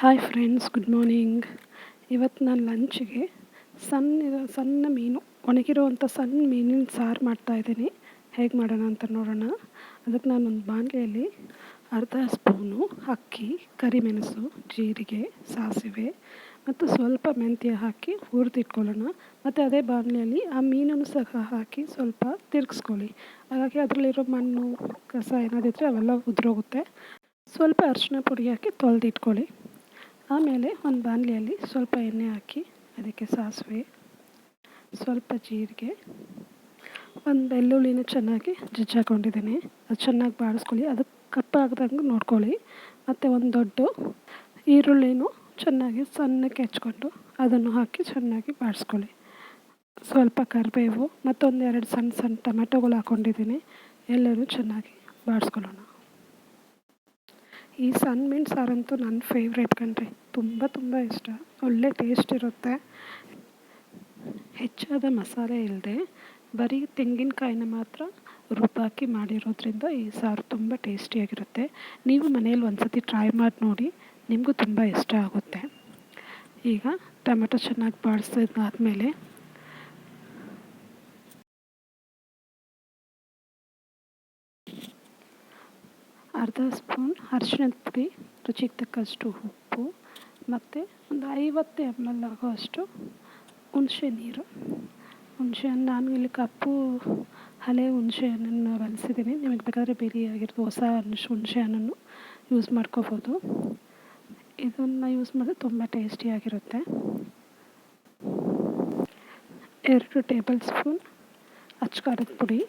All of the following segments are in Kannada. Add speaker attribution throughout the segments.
Speaker 1: Hi friends, good morning. ಇವತ್ತು ನಾನು ಲಂಚ್ಗೆ ಸಣ್ಣ ಮೀನು, ಒಣಗಿರುವಂಥ ಸಣ್ಣ ಮೀನಿನ ಸಾರು ಮಾಡ್ತಾಯಿದ್ದೀನಿ. ಹೇಗೆ ಮಾಡೋಣ ಅಂತ ನೋಡೋಣ. ಅದಕ್ಕೆ ನಾನೊಂದು ಬಾಣಲೆಯಲ್ಲಿ ಅರ್ಧ ಸ್ಪೂನು ಅಕ್ಕಿ, ಕರಿಮೆಣಸು, ಜೀರಿಗೆ, ಸಾಸಿವೆ ಮತ್ತು ಸ್ವಲ್ಪ ಮೆಂತ್ಯ ಹಾಕಿ ಹುರಿದಿಟ್ಕೊಳ್ಳೋಣ. ಮತ್ತು ಅದೇ ಬಾಣಲೆಯಲ್ಲಿ ಆ ಮೀನನ್ನು ಸಹ ಹಾಕಿ ಸ್ವಲ್ಪ ತಿರುಗಿಸ್ಕೊಳ್ಳಿ. ಹಾಗಾಗಿ ಅದರಲ್ಲಿರೋ ಮಣ್ಣು, ಕಸ ಏನಾದಿದ್ದರೆ ಅವೆಲ್ಲ ಉದುರೋಗುತ್ತೆ. ಸ್ವಲ್ಪ ಅರಿಶಿನ ಪುಡಿ ಹಾಕಿ ತೊಳೆದಿಟ್ಕೊಳ್ಳಿ. ಆಮೇಲೆ ಒಂದು ಬಾಣಲೆಯಲ್ಲಿ ಸ್ವಲ್ಪ ಎಣ್ಣೆ ಹಾಕಿ ಅದಕ್ಕೆ ಸಾಸಿವೆ, ಸ್ವಲ್ಪ ಜೀರಿಗೆ, ಒಂದು ಬೆಳ್ಳುಳ್ಳಿನ ಚೆನ್ನಾಗಿ ಜಜ್ಜಾಕೊಂಡಿದ್ದೀನಿ. ಅದು ಚೆನ್ನಾಗಿ ಬಾಡಿಸ್ಕೊಳ್ಳಿ. ಅದು ಕಪ್ಪಾಗ್ದಂಗೆ ನೋಡ್ಕೊಳ್ಳಿ. ಮತ್ತು ಒಂದು ದೊಡ್ಡ ಈರುಳ್ಳಿನೂ ಚೆನ್ನಾಗಿ ಸಣ್ಣಕ್ಕೆ ಹೆಚ್ಕೊಂಡು ಅದನ್ನು ಹಾಕಿ ಚೆನ್ನಾಗಿ ಬಾಡಿಸ್ಕೊಳ್ಳಿ. ಸ್ವಲ್ಪ ಕರಿಬೇವು ಮತ್ತೊಂದು 2 ಸಣ್ಣ ಟೊಮೆಟೊಗಳು ಹಾಕ್ಕೊಂಡಿದ್ದೀನಿ. ಎಲ್ಲರೂ ಚೆನ್ನಾಗಿ ಬಾಡಿಸ್ಕೊಳ್ಳೋಣ. ಈ ಸಣ್ಣ ಮೀನು ಸಾರಂತೂ ನನ್ನ ಫೇವ್ರೇಟ್ ಕಣ್ರಿ. ತುಂಬ ಇಷ್ಟ. ಒಳ್ಳೆ ಟೇಸ್ಟ್ ಇರುತ್ತೆ. ಹೆಚ್ಚಾದ ಮಸಾಲೆ ಇಲ್ಲದೆ ಬರೀ ತೆಂಗಿನಕಾಯಿನ ಮಾತ್ರ ರುಬ್ಬಾಕಿ ಮಾಡಿರೋದ್ರಿಂದ ಈ ಸಾರು ತುಂಬ ಟೇಸ್ಟಿಯಾಗಿರುತ್ತೆ. ನೀವು ಮನೇಲಿ ಒಂದು ಸತಿ ಟ್ರೈ ಮಾಡಿ ನೋಡಿ, ನಿಮಗೂ ತುಂಬ ಇಷ್ಟ ಆಗುತ್ತೆ. ಈಗ ಟೊಮೆಟೊ ಚೆನ್ನಾಗಿ ಬಾಡಿಸಿದಾದ್ಮೇಲೆ ಅರ್ಧ ಸ್ಪೂನ್ ಅರಿಶಿಣದ ಪುಡಿ, ರುಚಿಗೆ ತಕ್ಕಷ್ಟು ಉಪ್ಪು ಮತ್ತು ಒಂದು 50 ml ಆಗುವಷ್ಟು ಹುಣಸೆ ನೀರು. ಹುಣಸೆಹಣ್ಣು ನಾನು ಇಲ್ಲಿ ಕಪ್ಪು ಹಳೆ ಹುಣಸೆಹಣ್ಣನ್ನು ಬಳಸಿದ್ದೀನಿ. ನಿಮಗೆ ಬೇಕಾದರೆ ಬಿಳಿಯಾಗಿರೋದು ಹೊಸ ಹುಣಸೆ ಹಣ್ಣನ್ನು ಯೂಸ್ ಮಾಡ್ಕೋಬೋದು. ಇದನ್ನು ಯೂಸ್ ಮಾಡಿದ್ರೆ ತುಂಬ ಟೇಸ್ಟಿಯಾಗಿರುತ್ತೆ. 2 ಟೇಬಲ್ ಸ್ಪೂನ್ ಅಚ್ಚ ಪುಡಿ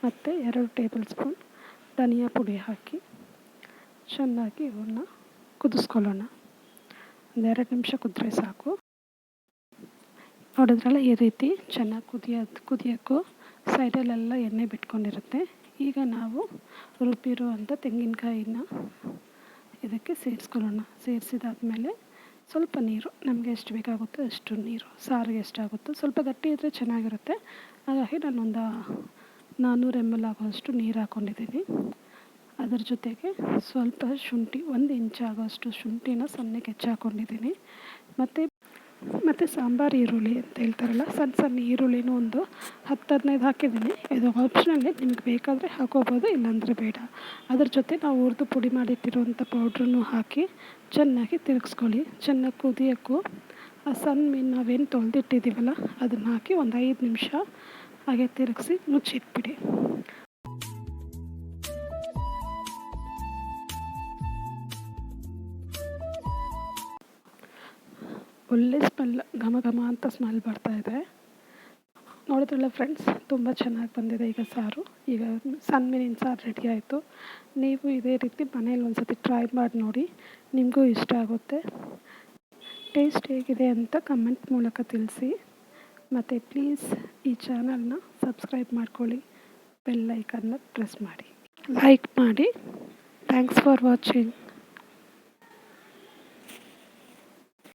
Speaker 1: ಮತ್ತು 2 ಟೇಬಲ್ ಸ್ಪೂನ್ ಧನಿಯಾ ಪುಡಿ ಹಾಕಿ ಚೆನ್ನಾಗಿ ಇವನ್ನ ಕುದಿಸ್ಕೊಳ್ಳೋಣ. 2 ನಿಮಿಷ ಕುದಿದ್ರೆ ಸಾಕು. ನೋಡಿದ್ರಲ್ಲ, ಈ ರೀತಿ ಚೆನ್ನಾಗಿ ಕುದಿಯೋಕ್ಕೂ ಸೈಡಲ್ಲೆಲ್ಲ ಎಣ್ಣೆ ಬಿಟ್ಕೊಂಡಿರುತ್ತೆ. ಈಗ ನಾವು ರುಬ್ಬಿರುವಂಥ ತೆಂಗಿನಕಾಯಿನ ಇದಕ್ಕೆ ಸೇರಿಸ್ಕೊಳ್ಳೋಣ. ಸೇರಿಸಿದಾದ್ಮೇಲೆ ಸ್ವಲ್ಪ ನೀರು, ನಮಗೆ ಎಷ್ಟು ಬೇಕಾಗುತ್ತೋ ಅಷ್ಟು ನೀರು, ಸಾರಿಗೆ ಎಷ್ಟಾಗುತ್ತೋ. ಸ್ವಲ್ಪ ಗಟ್ಟಿ ಇದ್ದರೆ ಚೆನ್ನಾಗಿರುತ್ತೆ. ಹಾಗಾಗಿ ನಾನೊಂದು 400 ml ಆಗುವಷ್ಟು ನೀರು ಹಾಕ್ಕೊಂಡಿದ್ದೀನಿ. ಅದರ ಜೊತೆಗೆ ಸ್ವಲ್ಪ ಶುಂಠಿ, 1 ಇಂಚ್ ಆಗೋಷ್ಟು ಶುಂಠಿನ ಸಣ್ಣಕ್ಕೆ ಹೆಚ್ಚಾಕೊಂಡಿದ್ದೀನಿ. ಮತ್ತು ಸಾಂಬಾರು ಈರುಳ್ಳಿ ಅಂತ ಹೇಳ್ತಾರಲ್ಲ, ಸಣ್ಣ ಈರುಳ್ಳಿನೂ ಒಂದು 10-15 ಹಾಕಿದ್ದೀನಿ. ಇದು ಆಪ್ಷನಲ್ಲೇ, ನಿಮಗೆ ಬೇಕಾದರೆ ಹಾಕೋಬೋದು, ಇಲ್ಲಾಂದರೆ ಬೇಡ. ಅದ್ರ ಜೊತೆ ನಾವು ಹುರಿದು ಪುಡಿ ಮಾಡಿಟ್ಟಿರುವಂಥ ಪೌಡ್ರನ್ನು ಹಾಕಿ ಚೆನ್ನಾಗಿ ತಿರುಗಿಸ್ಕೊಳ್ಳಿ. ಚೆನ್ನಾಗಿ ಕುದಿಯೋಕ್ಕೂ ಆ ಸಣ್ಣ ಮೀನು ನಾವೇನು ತೊಳೆದಿಟ್ಟಿದ್ದೀವಲ್ಲ ಅದನ್ನು ಹಾಕಿ ಒಂದು 5 ನಿಮಿಷ ಹಾಗೆ ತಿರುಗಿಸಿ ಮುಚ್ಚಿಟ್ಬಿಡಿ. ಒಳ್ಳೆ ಸ್ಮೆಲ್, ಘಮ ಅಂತ ಸ್ಮೆಲ್ ಬರ್ತಾಯಿದೆ. ನೋಡಿದ್ರಲ್ಲ ಫ್ರೆಂಡ್ಸ್, ತುಂಬ ಚೆನ್ನಾಗಿ ಬಂದಿದೆ ಈಗ ಸಾರು. ಈಗ ಸಣ್ಣ ಮೀನಿನ ಸಾರು ರೆಡಿ ಆಯಿತು. ನೀವು ಇದೇ ರೀತಿ ಮನೇಲಿ ಒಂದು ಸತಿ ಟ್ರೈ ಮಾಡಿ ನೋಡಿ, ನಿಮಗೂ ಇಷ್ಟ ಆಗುತ್ತೆ. ಟೇಸ್ಟ್ ಹೇಗಿದೆ ಅಂತ ಕಮೆಂಟ್ ಮೂಲಕ ತಿಳಿಸಿ. ಮತ್ತು ಪ್ಲೀಸ್ ಈ ಚಾನಲ್ನ ಸಬ್ಸ್ಕ್ರೈಬ್ ಮಾಡ್ಕೊಳ್ಳಿ, ಬೆಲ್ ಐಕನ್ನ ಪ್ರೆಸ್ ಮಾಡಿ, ಲೈಕ್ ಮಾಡಿ. Thanks for watching.